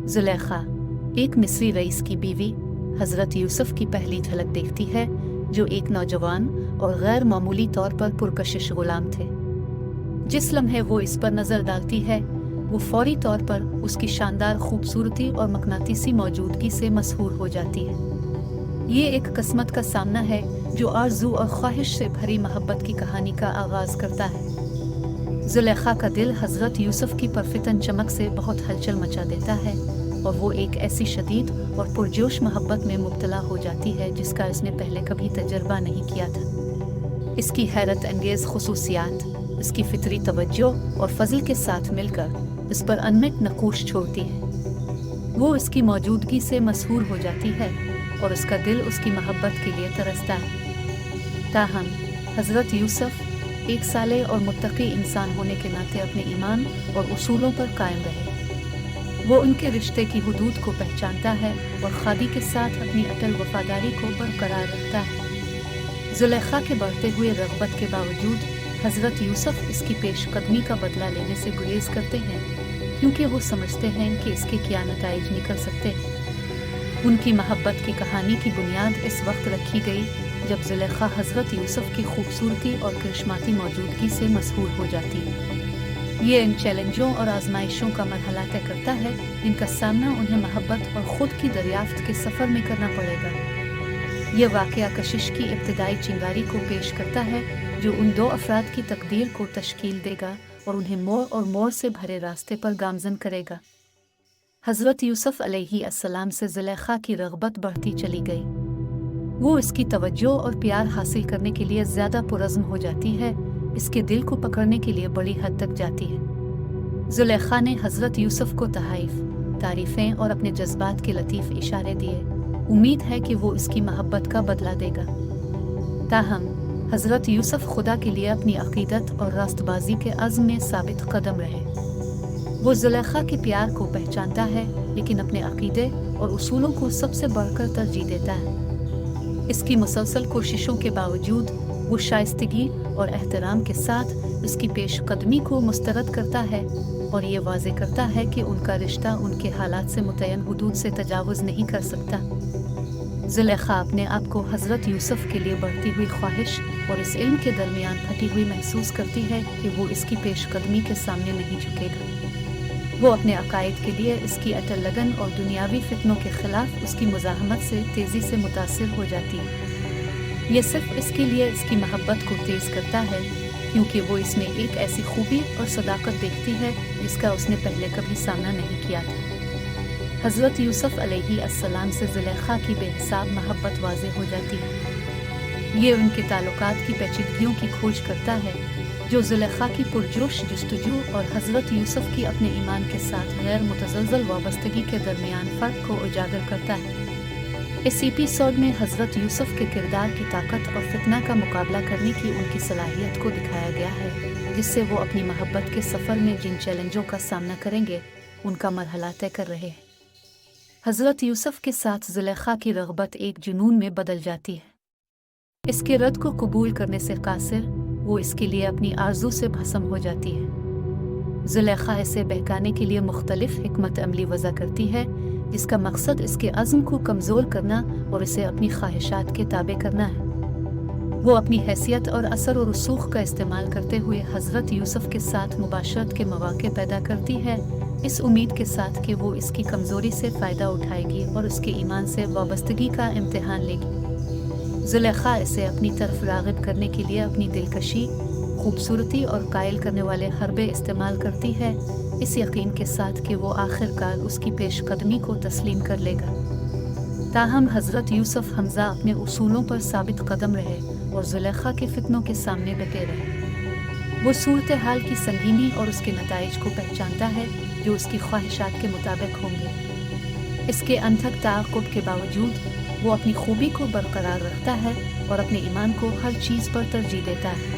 जुलेखा एक मिस्री रईस की बीवी हज़रत यूसुफ की पहली झलक देखती है, जो एक नौजवान और गैर मामूली तौर पर पुरकशिश गुलाम थे। जिस लम्हे वो इस पर नज़र डालती है, वो फौरी तौर पर उसकी शानदार खूबसूरती और मकनातीसी मौजूदगी से मसहूर हो जाती है। ये एक किस्मत का सामना है जो आरज़ू और ख्वाहिश से भरी मोहब्बत की कहानी का आगाज़ करता है। जुलेखा का दिल हज़रत यूसुफ की परफितन चमक से बहुत हलचल मचा देता है और वो एक ऐसी शदीद और पुरजोश मोहब्बत में मुब्तला हो जाती है जिसका इसने पहले कभी तजर्बा नहीं किया था। इसकी हैरत अंगेज़ खुसूसियात, इसकी फितरी तवज्जो और फजल के साथ मिलकर इस पर अनमिट नक़ूश छोड़ती है। वो इसकी मौजूदगी से मसहूर हो जाती है और उसका दिल उसकी मोहब्बत के लिए तरसता है। ताहम हज़रत यूसुफ एक साले और मुत्तकी इंसान होने के नाते अपने ईमान और उसूलों पर कायम रहे। वो उनके रिश्ते की हुदूद को पहचानता है और खादी के साथ अपनी अटल वफादारी को बरकरार रखता है। जुलेखा के बढ़ते हुए रग़बत के बावजूद हज़रत यूसुफ इसकी पेशकदमी का बदला लेने से गुरेज करते हैं, क्योंकि वो समझते हैं कि इसके क्या नताइज निकल सकते हैं। उनकी मोहब्बत की कहानी की बुनियाद इस वक्त रखी गई जब जुलेखा हज़रत यूसुफ की खूबसूरती और करिश्माती मौजूदगी से मसहूर हो जाती है। ये इन चैलेंजों और आजमाइशों का मरहला तय करता है जिनका सामना उन्हें मोहब्बत और ख़ुद की दरियाफ्त के सफ़र में करना पड़ेगा। ये वाक़या कशिश की इब्तिदाई चिंगारी को पेश करता है जो उन दो अफराद की तकदीर को तश्कील देगा और उन्हें मोड़ और मोड़ से भरे रास्ते पर गामज़न करेगा। हज़रत यूसुफ अलैहिस्सलाम से जुलेखा की रग़बत बढ़ती चली गई। वो इसकी तवज्जो और प्यार हासिल करने के लिए ज़्यादा पुरज़्म हो जाती है, इसके दिल को पकड़ने के लिए बड़ी हद तक जाती है। जुलेखा ने हज़रत यूसुफ को तहाइफ, तारीफ़ें और अपने जज्बात के लतीफ़ इशारे दिए। उम्मीद है कि वो इसकी मोहब्बत का बदला देगा। ताहम हज़रत यूसुफ खुदा के लिए अपनी अक़ीदत और रास्तबाज़ी के अज़्म में साबित कदम रहे। वो जुलेखा के प्यार को पहचानता है, लेकिन अपने अक़ीदे और उसूलों को सबसे बढ़कर तरजीह देता है। इसकी मुसलसल कोशिशों के बावजूद वो शाइस्तगी और एहतराम के साथ उसकी पेशकदमी को मुस्तरद करता है और ये वाज़े करता है कि उनका रिश्ता उनके हालात से मुतय्यन हुदूद से तजावुज़ नहीं कर सकता। जुलेखा अपने आप को हज़रत यूसुफ के लिए बढ़ती हुई ख्वाहिश और इस इल्म के दरमियान फटी हुई महसूस करती है कि वो इसकी पेशकदमी के सामने नहीं झुकेगा। वो अपने अकायद के लिए इसकी अटल लगन और दुनियावी फितनों के खिलाफ उसकी मुज़ाहमत से तेज़ी से मुतासिर हो जाती है। ये सिर्फ इसके लिए इसकी मोहब्बत को तेज़ करता है क्योंकि वो इसमें एक ऐसी खूबी और सदाकत देखती है जिसका उसने पहले कभी सामना नहीं किया था। हज़रत यूसुफ अलैहिस्सलाम से जुलेखा की बेहिसाब मोहब्बत वाज़ेह हो जाती है। ये उनके ताल्लुकात की पेचीदगियों की खोज करता है जो जुलेखा की पुरजोश जुस्तजू और हज़रत यूसुफ की अपने ईमान के साथ गैर मुतज़लज़ल वाबस्तगी के दरमियान फ़र्क को उजागर करता है। इस एपिसोड में हज़रत यूसुफ के किरदार की ताकत और फितना का मुकाबला करने की उनकी सलाहियत को दिखाया गया है, जिससे वो अपनी मोहब्बत के सफ़र में जिन चैलेंजों का सामना करेंगे उनका मरहला तय कर रहे हैं। हज़रत यूसुफ के साथ जुलेखा की रग़बत एक जुनून में बदल जाती है। इसके रद्द को कबूल करने से कासिर वो इसके लिए अपनी आरज़ू से भस्म हो जाती है। जुलेखा इसे बहकाने के लिए मुख्तलिफ हिकमत अमली वज़ा करती है, जिसका मकसद इसके अज़्म को कमज़ोर करना और इसे अपनी ख्वाहिशात के ताबे करना है। वो अपनी हैसियत और असर और रसूख का इस्तेमाल करते हुए हज़रत यूसुफ के साथ मुबाशरत के मौक़े पैदा करती है, इस उम्मीद के साथ कि वो इसकी कमज़ोरी से फ़ायदा उठाएगी और उसके ईमान से वाबस्तगी का इम्तिहान लेगी। जुलेखा इसे अपनी तरफ राग़िब करने के लिए अपनी दिलकशी, खूबसूरती और कायल करने वाले हरबे इस्तेमाल करती है, इस यकीन के साथ कि वो आखिरकार उसकी पेशकदमी को तस्लीम कर लेगा। ताहम हज़रत यूसुफ हमज़ा अपने उसूलों पर साबित कदम रहे और जुलेखा के फितनों के सामने डटे रहे। वो सूरत हाल की संगीनी और उसके नताइज को पहचानता है जो उसकी ख्वाहिशात के मुताबिक होंगे। इसके अनथक ताक़ुब के बावजूद वो अपनी खूबी को बरकरार रखता है और अपने ईमान को हर चीज़ पर तरजीह देता है।